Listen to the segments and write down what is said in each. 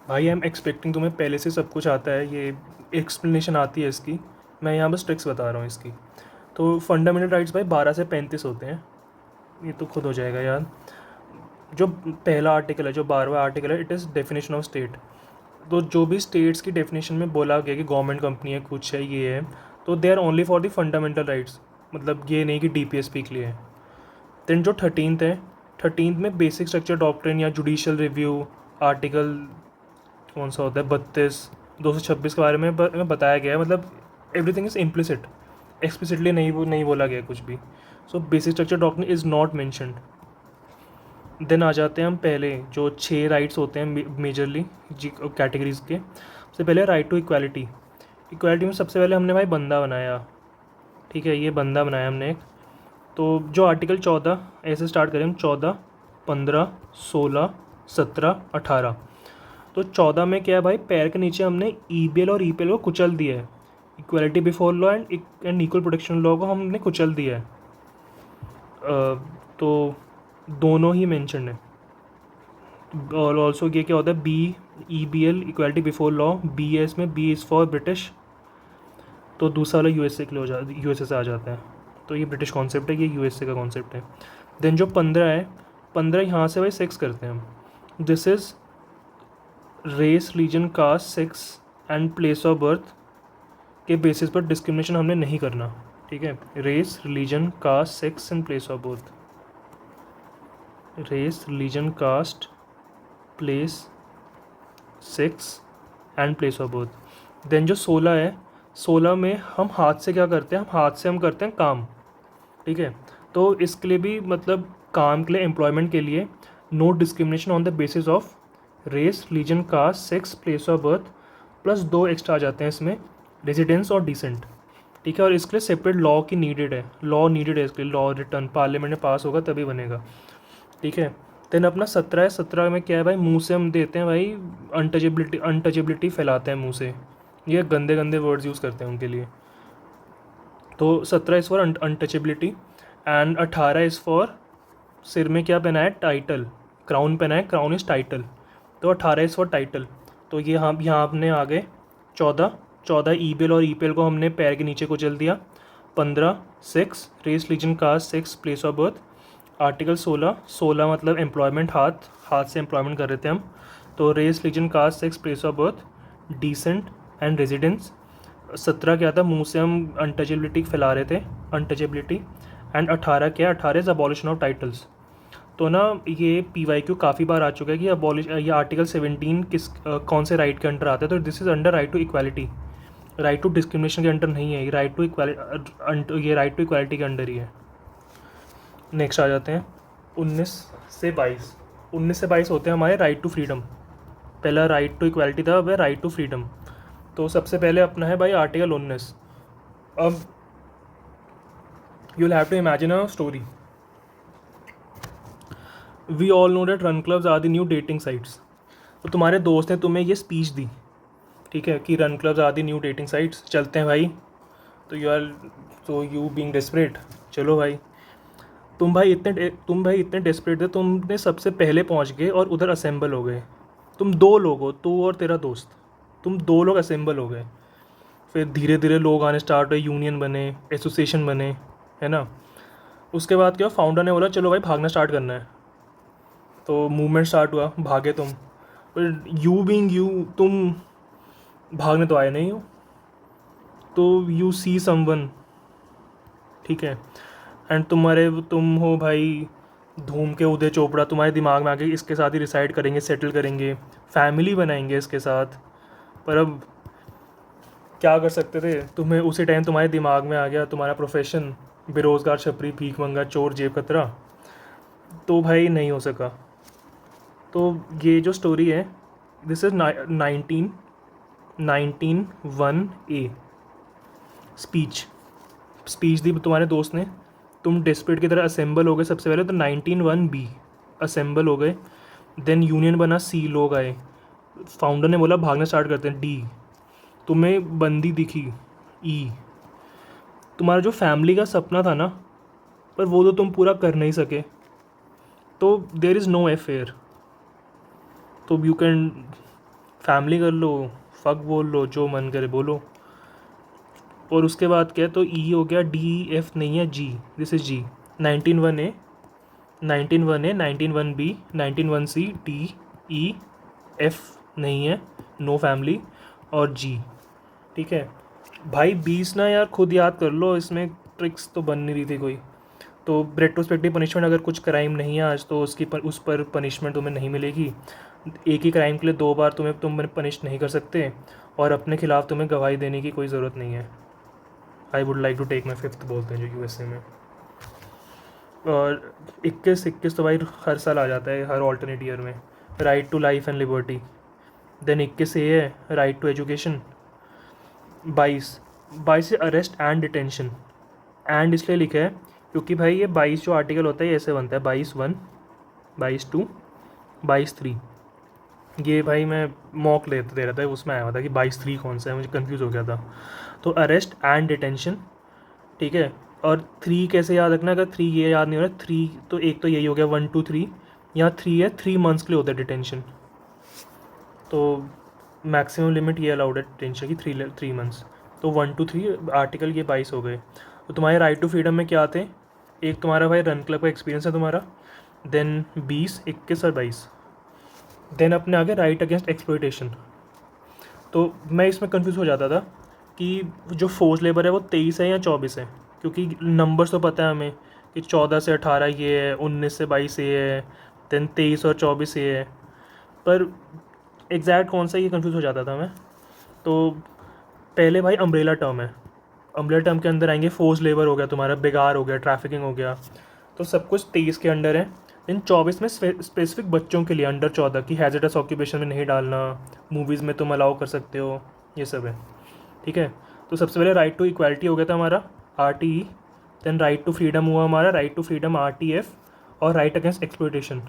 भाई I am expecting तुम्हें पहले से सब कुछ आता है, ये एक्सप्लेनेशन आती है इसकी। मैं यहाँ बस ट्रिक्स बता रहा हूँ इसकी। तो फंडामेंटल राइट्स भाई 12 से 35 होते हैं, ये तो खुद हो जाएगा याद। जो पहला आर्टिकल है, जो 12वां आर्टिकल है, it is definition of state. तो जो भी स्टेट्स की डेफिनेशन में बोला गया कि गवर्नमेंट कंपनी है, कुछ है, ये है, तो they are only for the fundamental rights, मतलब ये नहीं कि डीपीएसपी के लिए है। देन जो 13th है, 13th में बेसिक स्ट्रक्चर डॉक्ट्रिन या जुडिशियल रिव्यू, आर्टिकल कौन सा होता है, 226 के बारे में बताया गया है, मतलब एवरीथिंग इज़ इम्प्लिसिट, एक्सप्लिसिटली नहीं बोला गया कुछ भी। So basic structure doctrine is not mentioned. Then आ जाते हैं हम पहले जो 6 राइट्स होते हैं मेजरली जी कैटेगरीज के। सबसे पहले राइट टू इक्वालिटी। इक्वालिटी में सबसे पहले हमने भाई बंदा बनाया, ठीक है, ये बंदा बनाया हमने एक। तो जो आर्टिकल 14, ऐसे स्टार्ट करें हम, 14, 15, 16, 17, 18। तो 14 में क्या है भाई, पैर के नीचे हमने ईबीएल और ईपीएल को कुचल दिया है। Equality before law and equal protection law को हमने कुचल दिया है। तो दोनों ही मेंशन है। और ऑल्सो ये क्या होता है, B, EBL, equality before law, B है इसमें, बी इज़ फॉर ब्रिटिश। तो दूसरा वाला यूएसए के लिए हो जाता, यूएसए से आ जाता है। तो ये ब्रिटिश कॉन्सेप्ट है, ये यूएसए का कॉन्सेप्ट है। देन जो 15 है, 15 यहाँ से भाई 6 करते हैं हम। This is race, religion, caste, sex and place of birth के बेसिस पर डिस्क्रिमिनेशन हमने नहीं करना, ठीक है। Race, religion, caste, sex and place of birth. Race, religion, caste, place, sex and place of birth. Then जो 16 है, 16 में हम हाथ से क्या करते हैं, हम हाथ से हम करते हैं काम, ठीक है। तो इसके लिए भी मतलब काम के लिए, एम्प्लॉयमेंट के लिए, no discrimination on the basis of race, religion, caste, sex, place of birth, plus 2 extra आ जाते हैं इसमें, रेजिडेंस और डिसेंट, ठीक है। और इसके लिए सेपरेट लॉ की नीडेड है, लॉ नीडेड है इसके लिए, लॉ रिटर्न पार्लियामेंट में पास होगा तभी बनेगा, ठीक है। देन अपना 17 है, 17 में क्या है भाई, मुंह से हम देते हैं भाई, अनटचेबिलिटी फैलाते हैं मुंह से, ये गंदे गंदे वर्ड्स यूज़ करते हैं उनके लिए। तो 17 is for untouchability and 18 is for सिर में क्या पहना है, टाइटल, क्राउन पहना है, क्राउन इज़ टाइटल। तो 18 इज़ फॉर टाइटल। तो ये हम यहाँ अपने आ गए 14, 14 ईबीएल और ईपीएल को हमने पैर के नीचे कुचल दिया। 15 6 race, religion, caste, sex, place of birth. Article 16, 16 मतलब एम्प्लॉयमेंट, हाथ, हाथ से एम्प्लॉयमेंट कर रहे थे हम। तो race, religion, caste, sex, place of birth, descent and residence. 17 क्या था, मुंह से हम अनटचेबिलिटी फैला रहे थे, अनटचेबिलिटी। एंड 18 क्या, 18 इज़ अबॉलिशन ऑफ टाइटल्स। तो ना ये PYQ काफ़ी बार आ चुका है कि अबॉलिश, ये आर्टिकल 17 किस कौन से राइट के अंडर आता है। तो this is under right to equality, right to discrimination के अंडर नहीं है, ये राइट टू इक्वालिटी, ये राइट टू इक्वालिटी के अंडर ही है। नेक्स्ट आ जाते हैं 19 से 22। 19 से 22 होते हैं हमारे राइट टू फ्रीडम। पहला राइट टू इक्वालिटी था, वह राइट टू फ्रीडम। तो सबसे पहले अपना है भाई आर्टिकल 19। अब you will have to imagine a story. We all know that run clubs are the new dating sites. तो तुम्हारे दोस्त ने तुम्हें ये स्पीच दी, ठीक है, कि run clubs are the new dating sites, चलते हैं भाई। तो यू बीइंग डेस्परेट, चलो भाई। तुम भाई इतने डेस्परेट थे, तुमने सबसे पहले पहुंच गए और उधर असेंबल हो गए। तुम दो लोग हो, तू और तेरा दोस्त, तुम दो लोग असेंबल हो गए। फिर धीरे धीरे लोग आने स्टार्ट हुए, यूनियन बने, एसोसिएशन बने, है ना। उसके बाद क्या, फाउंडर ने बोला चलो भाई भागना स्टार्ट करना है। तो मूवमेंट स्टार्ट हुआ, भागे तुम। पर यू बीइंग यू, तुम भागने तो आए नहीं हो। तो यू सी समवन, ठीक है, एंड तुम हो भाई धूम के उदय चोपड़ा, तुम्हारे दिमाग में आ गई इसके साथ ही रिसाइड करेंगे, सेटल करेंगे, फैमिली बनाएंगे इसके साथ। पर अब क्या कर सकते थे, तुम्हें उसी टाइम तुम्हारे दिमाग में आ गया तुम्हारा प्रोफेशन बेरोज़गार, छपरी, भीख मंगा, चोर, जेब कतरा। तो भाई नहीं हो सका। तो ये जो स्टोरी है, this is 1991A speech. Speech दी तुम्हारे दोस्त ने, तुम डेस्परेट की तरह असेंबल हो गए। सबसे पहले तो 1991B असेंबल हो गए। देन यूनियन बना, C लोग आए। फाउंडर ने बोला भागना स्टार्ट करते हैं, D। तुम्हें बंदी दिखी, E। तुम्हारा जो फैमिली का सपना था ना, पर वो तो तुम पूरा कर नहीं सके। तो देर इज़ नो अफेयर। तो यू कैन, फैमिली कर लो, फक बोल लो, जो मन करे बोलो। और उसके बाद क्या है, तो ई हो गया, डी एफ नहीं है, G, this is G. 19(1)A, 19(1)A, 19(1)B, 19(1)C, D, E, F नहीं है, नो फैमिली, और जी। ठीक है भाई, 20 ना यार खुद याद कर लो, इसमें ट्रिक्स तो बन नहीं रही थी कोई। तो रेट्रोस्पेक्टिव पनिशमेंट, अगर कुछ क्राइम नहीं है आज तो उस पर पनिशमेंट तुम्हें नहीं मिलेगी। एक ही क्राइम के लिए 2 बार तुम पनिश नहीं कर सकते, और अपने खिलाफ तुम्हें गवाही देने की कोई ज़रूरत नहीं है। I would like to take my fifth बोलते हैं जो यूएसए में। और 21 तो भाई हर साल आ जाता है, हर ऑल्टरनेट ईयर में। Right to life and liberty. Then 21 है राइट टू एजुकेशन। 22 है अरेस्ट एंड डिटेंशन। एंड इसलिए लिखा है क्योंकि भाई ये 22 जो आर्टिकल होता है ये ऐसे बनता है, 22(1), 22(2), 22(3). ये भाई मैं मॉक दे रहा था, उसमें आया हुआ था कि 22(3) कौन सा है, मुझे कंफ्यूज हो गया था। तो अरेस्ट एंड डिटेंशन, ठीक है। और 3 कैसे याद रखना, अगर 3 ये याद नहीं हो रहा, 3 तो एक तो यही हो गया 1 2 3, यहाँ 3 है, 3 मंथ्स के लिए होता है डिटेंशन। तो मैक्सिमम लिमिट ये अलाउड है डिटेंशन की 3 मंथ्स। तो 1 2 3 आर्टिकल ये 22 हो गए। तो तुम्हारे राइट टू फ्रीडम में क्या आते हैं, एक तुम्हारा भाई रन क्लब का एक्सपीरियंस है तुम्हारा, देन 20, 21 और 22। देन अपने आगे राइट अगेंस्ट एक्सप्लॉयटेशन। तो मैं इसमें कंफ्यूज हो जाता था कि जो फोर्स लेबर है वो 23 है या 24 है, क्योंकि नंबर्स तो पता है हमें कि 14 से 18 ये है, 19 से 22 ये है, देन 23 और 24 ये है, पर एग्जैक्ट कौन सा ये कंफ्यूज हो जाता था मैं। तो पहले भाई अम्ब्रेला टर्म है, अम्ब्रेला टर्म के अंदर आएंगे फोर्स लेबर हो गया तुम्हारा, बेगार हो गया, ट्रैफिकिंग हो गया, तो सब कुछ 23 के अंडर है। इन 24 में स्पेसिफिक बच्चों के लिए अंडर 14 की हैजर्डस ऑक्यूपेशन में नहीं डालना, मूवीज़ में तुम अलाउ कर सकते हो, ये सब है। ठीक है, तो सबसे पहले राइट टू इक्वालिटी हो गया था हमारा, RTE। Then right to freedom हुआ हमारा, राइट टू फ्रीडम RTF। और राइट अगेंस्ट एक्सप्लॉयटेशन,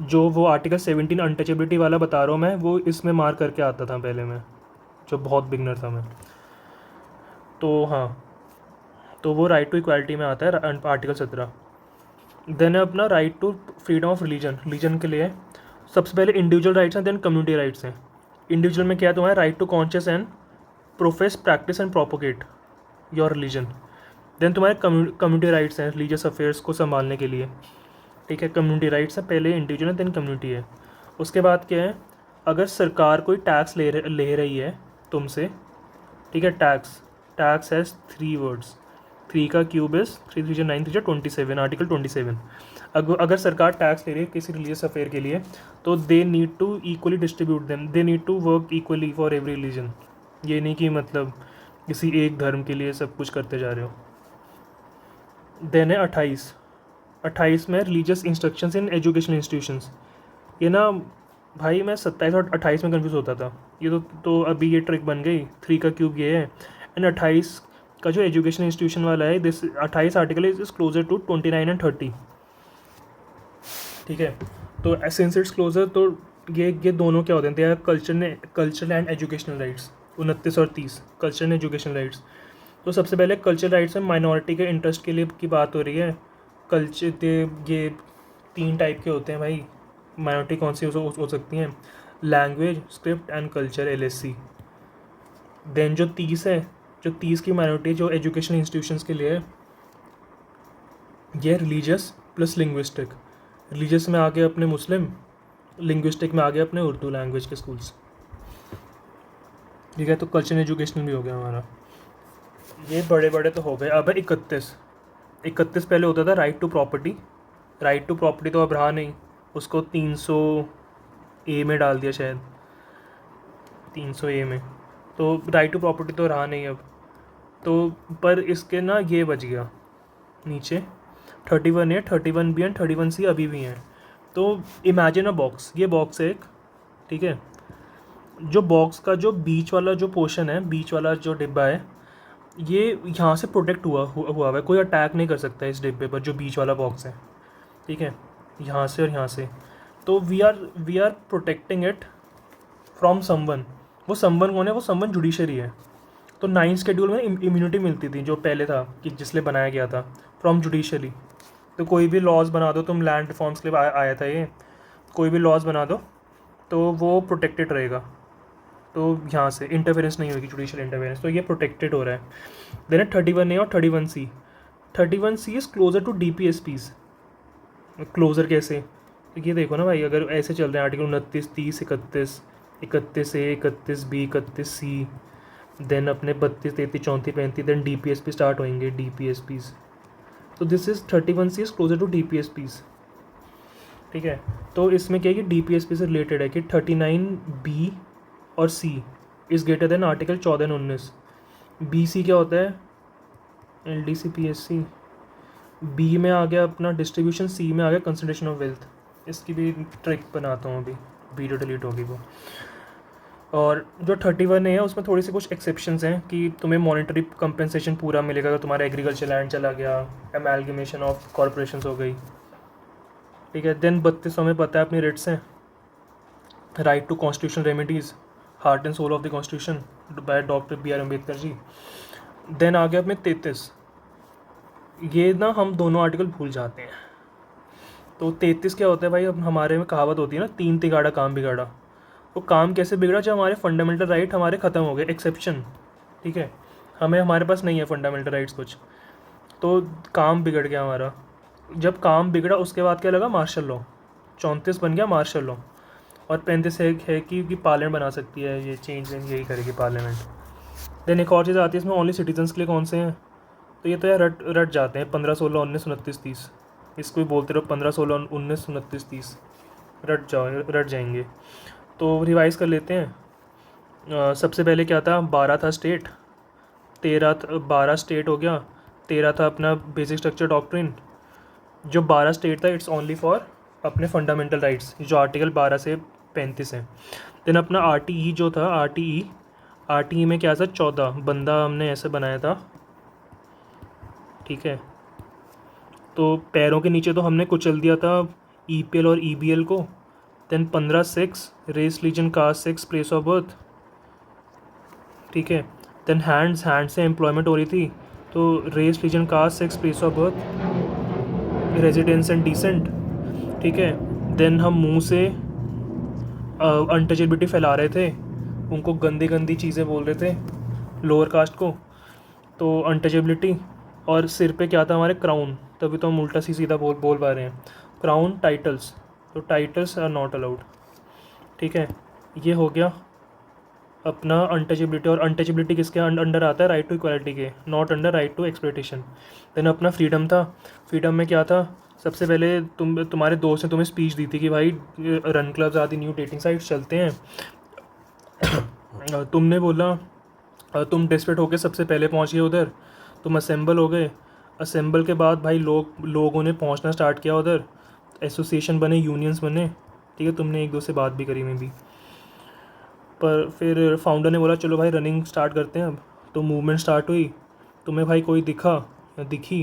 जो वो आर्टिकल 17 अनटचेबिलिटी वाला बता रहा हूँ मैं, वो इसमें मार करके आता था पहले मैं, जो बहुत बिगनर था मैं। तो हाँ, तो वो राइट टू इक्वालिटी में आता है आर्टिकल 17। देन है अपना right to freedom of religion के लिए सबसे पहले इंडिविजुअल राइट्स हैं, देन कम्युनिटी राइट्स हैं। इंडिविजुअल में क्या है तुम्हारा, right to conscious and profess, practice and propagate your religion. Then तुम्हारे कम्युनिटी राइट्स हैं रिलीजियस अफेयर्स को संभालने के लिए। ठीक है, कम्युनिटी राइट्स है, पहले इंडिविजुअल है देन कम्युनिटी है। उसके बाद क्या है, अगर सरकार कोई टैक्स ले रही है तुमसे, ठीक है, टैक्स हैज़ 3 वर्ड्स, 3 का क्यूब इज 3 3 9 3 27, आर्टिकल 27। अगर सरकार टैक्स ले रही है किसी रिलीजियस अफेयर के लिए, तो they need to equally distribute them, they need to work equally for every religion. ये नहीं कि मतलब किसी एक धर्म के लिए सब कुछ करते जा रहे हो। देन है 28 में religious instructions in educational institutions. ये ना भाई मैं 27 और 28 में कंफ्यूज होता था, ये तो अभी ये ट्रिक बन गई, 3 का क्यूब ये है। एंड 28 का जो एजुकेशन इंस्टीट्यूशन वाला है, this 28 article is closer to 29 and 30। ठीक है, तो सिंस इट्स क्लोजर, तो ये दोनों क्या होते हैं, कल्चरल एंड एजुकेशनल राइट्स। 29 और 30 कल्चर एंड एजुकेशनल राइट्स। तो सबसे पहले कल्चरल राइट्स में माइनॉरिटी के इंटरेस्ट के लिए की बात हो रही है। कल्चर ये 3 टाइप के होते हैं भाई, माइनॉरिटी कौन सी हो सकती हैं, language, script and culture, LSC। Then जो 30 की माइनॉरिटी जो एजुकेशन इंस्टीट्यूशंस के लिए है, ये रिलीजियस प्लस लिंग्विस्टिक। रिलीजियस में आ गए अपने मुस्लिम, लिंग्विस्टिक में आ गए अपने उर्दू लैंग्वेज के स्कूल्स। ठीक है, तो कल्चर एजुकेशनल भी हो गया हमारा। ये बड़े बड़े तो हो गए। अब है 31 पहले होता था right to property. Right to property तो अब रहा नहीं, उसको 300A में डाल दिया शायद, 300A में। तो राइट टू प्रॉपर्टी तो रहा नहीं अब, तो पर इसके ना ये बच गया नीचे 31A, 31B एंड 31C अभी भी हैं। तो इमेजिन अ बॉक्स, ये बॉक्स है एक, ठीक है। जो बॉक्स का जो बीच वाला जो पोर्शन है, बीच वाला जो डिब्बा है, ये यहाँ से प्रोटेक्ट हुआ है, कोई अटैक नहीं कर सकता इस डिब्बे पर, जो बीच वाला बॉक्स है, ठीक है, यहाँ से और यहाँ से। तो we are protecting it from someone. वो समवन कौन है, वो समवन जुडिशरी है। तो 9th शेड्यूल में इम्यूनिटी मिलती थी, जो पहले था कि जिसलिए बनाया गया था, फ्रॉम जुडिशरी। तो कोई भी लॉज बना दो तुम, लैंड रिफॉर्म्स के लिए आया था ये, कोई भी लॉज बना दो तो वो प्रोटेक्टेड रहेगा, तो यहाँ से इंटरफेरेंस नहीं होगी, जुडिशियल इंटरफेरेंस, तो ये प्रोटेक्टेड हो रहा है। देन है 31A और 31C। 31C is closer to DPSPs। Closer कैसे, तो ये देखो ना भाई, अगर ऐसे चल रहे हैं article 29, 30, 31, 31A, 31B, 31C, then अपने 32, 33, 34, 35, देन DPSP स्टार्ट होंगे, DPSPs। तो this is 31C is closer to DPSPs। ठीक है, तो इसमें क्या है कि DPSP से रिलेटेड है कि 39B और C is greater than article 14 और 19। BC क्या होता है, LDC PSC। बी में आ गया अपना डिस्ट्रीब्यूशन, सी में आ गया कंसंट्रेशन ऑफ वेल्थ। इसकी भी ट्रिक बनाता हूँ अभी, वीडियो डिलीट होगी वो। और जो 31A है उसमें थोड़ी सी कुछ एक्सेप्शंस हैं कि तुम्हें मॉनेटरी कंपेंसेशन पूरा मिलेगा अगर तुम्हारा एग्रीकल्चर लैंड चला गया, एमैलगमेशन ऑफ कॉरपोरेशंस हो गई। ठीक है, देन 32 में पता है अपनी रेट्स हैं, right to constitution remedies, heart and soul of the constitution by doctor BR Ambedkar ji. Then आ गया अपने 33। ये ना हम दोनों आर्टिकल भूल जाते हैं। तो 33 क्या होता है भाई, अब हमारे में कहावत होती है ना, तीन तिगाड़ा काम बिगाड़ा। तो काम कैसे बिगड़ा, जब हमारे फंडामेंटल राइट हमारे ख़त्म हो गए, एक्सेप्शन। ठीक है, हमारे पास नहीं है फंडामेंटल राइट्स कुछ, तो काम बिगड़ गया हमारा। जब काम बिगड़ा उसके बाद क्या लगा, मार्शल लॉ। 34 बन गया मार्शल लॉ। और 35 है कि पार्लियामेंट बना सकती है, ये चेंज यही करेगी पार्लियामेंट। देन एक और चीज़ आती है इसमें, ओनली सिटीजन्स के लिए कौन से हैं, तो ये तो यार रट रट जाते हैं, 15, 16, 19, 29, 30। इसको भी बोलते रहो 15, 16, 19, 29, 30, रट जाएंगे। तो रिवाइज़ कर लेते हैं। सबसे पहले क्या था, 12 था स्टेट, 12 स्टेट हो गया, 13 था अपना बेसिक स्ट्रक्चर डॉक्ट्रिन। जो 12 स्टेट था इट्स ओनली फॉर अपने फंडामेंटल राइट्स, जो आर्टिकल 12 से 35 है। देन अपना RTE जो था, RTE में क्या था, 14 बंदा हमने ऐसे बनाया था। ठीक है, तो पैरों के नीचे तो हमने कुचल दिया था EPL और EBL को। Then 15(6) race religion caste 6 place of birth. ठीक है, देन हैंड्स से एम्प्लॉयमेंट हो रही थी, तो race religion caste 6 place of birth, residence and descent. ठीक है, देन हम मुंह से अनटचेबिलिटी फैला रहे थे, उनको गंदी गंदी चीज़ें बोल रहे थे लोअर कास्ट को, तो अनटचेबिलिटी। और सिर पे क्या था हमारे, क्राउन, तभी तो हम उल्टा सीधा बोल पा रहे हैं, क्राउन टाइटल्स, तो टाइटल्स आर नॉट अलाउड। ठीक है, ये हो गया अपना अनटचेबिलिटी। और अनटचेबिलिटी किसके अंडर आता है, राइट टू इक्वालिटी के, not under right to exploitation. Then अपना फ्रीडम था, फ्रीडम में क्या था, सबसे पहले तुम्हारे दोस्त ने तुम्हें स्पीच दी थी कि भाई रन क्लब्स आदि न्यू डेटिंग साइट्स चलते हैं। तुमने बोला, तुम डेस्परेट होकर सबसे पहले पहुंच गए उधर, तुम असेंबल हो गए। असेंबल के बाद भाई लोगों ने पहुंचना स्टार्ट किया उधर, एसोसिएशन बने, यूनियंस बने। ठीक है, तुमने एक दो से बात भी करी में भी, पर फिर फाउंडर ने बोला चलो भाई रनिंग स्टार्ट करते हैं अब। तो मूवमेंट स्टार्ट हुई, तुम्हें भाई कोई दिखा या दिखी,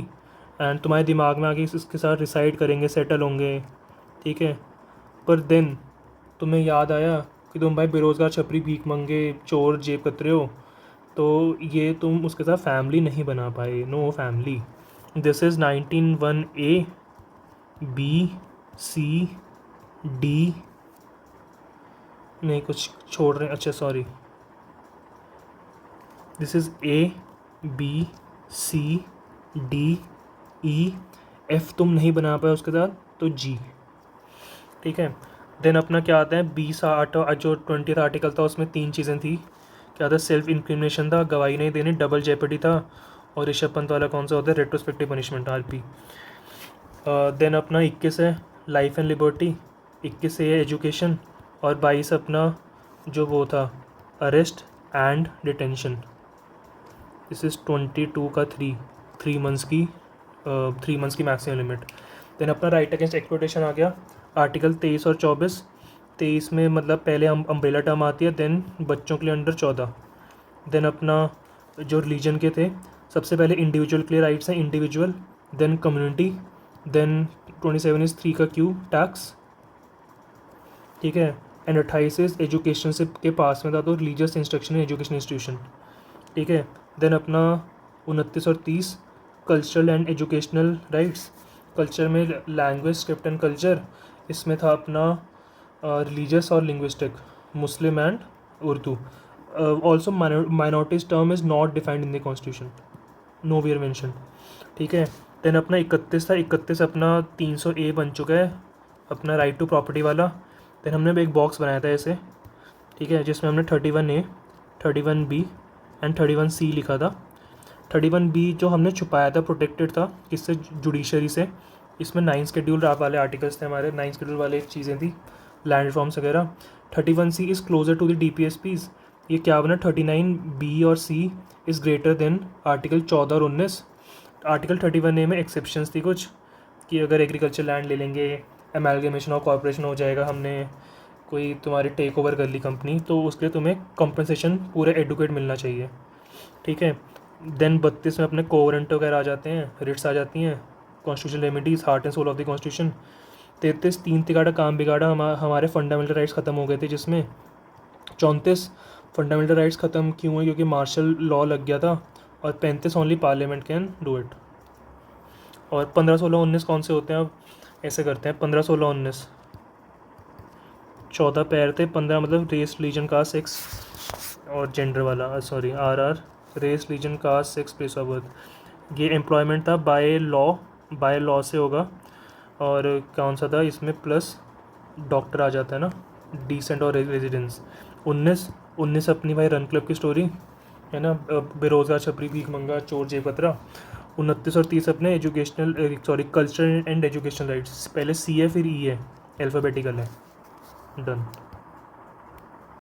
एंड तुम्हारे दिमाग में आके इसके साथ रिसाइड करेंगे, सेटल होंगे। ठीक है, पर देन तुम्हें याद आया कि तुम भाई बेरोज़गार, छपरी, भीख मंगे, चोर, जेब कतरे हो, तो ये तुम उसके साथ फैमिली नहीं बना पाए, no family. This is 19(1)A, B, C, D, नहीं कुछ छोड़ रहे हैं, अच्छा sorry, this is A, B, C, D, E, F तुम नहीं बना पाए उसके साथ, तो G। ठीक है, देन अपना क्या आता है, 20 जो 20th आर्टिकल था उसमें 3 चीज़ें थी। क्या था, सेल्फ इंक्रिमिनेशन था, गवाही नहीं देनी, डबल जेपडी था, और ऋषभ पंत वाला कौन सा होता है, रेट्रोस्पेक्टिव पनिशमेंट, RP। देन अपना 21 है लाइफ एंड लिबर्टी, 21 है एजुकेशन, और 22 अपना जो वो था arrest and detention. This is 22 का 3 मंथ्स की 3 मंथ्स की मैक्सिमम लिमिट। देन अपना राइट अगेंस्ट एक्सप्लॉयटेशन आ गया, आर्टिकल 23 और 24। 23 में मतलब पहले हम अम्ब्रेला टर्म आती है, देन बच्चों के लिए अंडर 14। देन अपना जो रिलीजन के थे, सबसे पहले इंडिविजुअल के लिए राइट्स हैं, individual, then community, then 27 is 3 का Q, टैक्स। ठीक है, एंड 28 इज़ एजुकेशन से के पास में था, तो रिलीजियस इंस्ट्रक्शन एजुकेशन इंस्टीट्यूशन। ठीक है, देन अपना 29 और 30 cultural and educational rights, culture में लैंग्वेज, स्क्रिप्ट एंड कल्चर, इसमें था अपना रिलीजियस और linguistic, Muslim and Urdu. Also minorities term is not defined in the constitution, nowhere mention. ठीक है. देन अपना 31 था, 31 अपना 300A बन चुका है, अपना राइट टू प्रॉपर्टी वाला. देन हमने एक बॉक्स बनाया था ऐसे, ठीक है, जिसमें हमने 31A, 31B एंड 31C लिखा था. 31B जो हमने छुपाया था, प्रोटेक्टेड था किससे, जुडिशरी से. इसमें 9 शेड्यूल वाले आर्टिकल्स थे हमारे, 9 शेड्यूल वाले चीज़ें थी, लैंड रिफॉर्म्स वगैरह. 31C is closer to the DPSPs. ये क्या बना, 39B और C is greater than article 14 और 19. आर्टिकल 31A में एक्सेप्शंस थी कुछ, कि अगर एग्रीकल्चर लैंड ले लेंगे, अमेलगमेशन और कॉर्पोरेशन हो जाएगा, हमने कोई तुम्हारी टेक ओवर कर ली कंपनी, तो उसके लिए तुम्हें कंपनसेशन पूरे एडुकेट मिलना चाहिए. ठीक है. देन 32 में अपने कोवरेंट वगैरह आ जाते हैं, रिट्स आ जाती हैं, constitution remedies, heart and soul of the constitution. 33 तीन तिगाड़ा काम बिगाड़ा, हमारे फंडामेंटल राइट्स ख़त्म हो गए थे जिसमें. 34 फंडामेंटल राइट्स ख़त्म क्यों हुए, क्योंकि मार्शल लॉ लग गया था. और 35 only parliament can do it. और 15, 16, 19 कौन से होते हैं, अब ऐसे करते हैं. 15, 16, 19 14 पैर थे, 15 मतलब रेस, रिलीजन, कास्ट, सेक्स और जेंडर वाला, sorry RR, race, religion, caste, sex, place of birth. ये एम्प्लॉयमेंट था बाय लॉ, बाय लॉ से होगा. और कौन सा था इसमें, प्लस डॉक्टर आ जाता है ना, डिसेंट और रेजिडेंस. 19 अपनी भाई रन क्लब की स्टोरी है ना, बेरोजगार, छपरी, भीख मंगा, चोर, जेबकतरा. 29 और 30 अपने educational, sorry cultural and educational rights. पहले C है फिर E है, अल्फ़ाबेटिकल है. डन.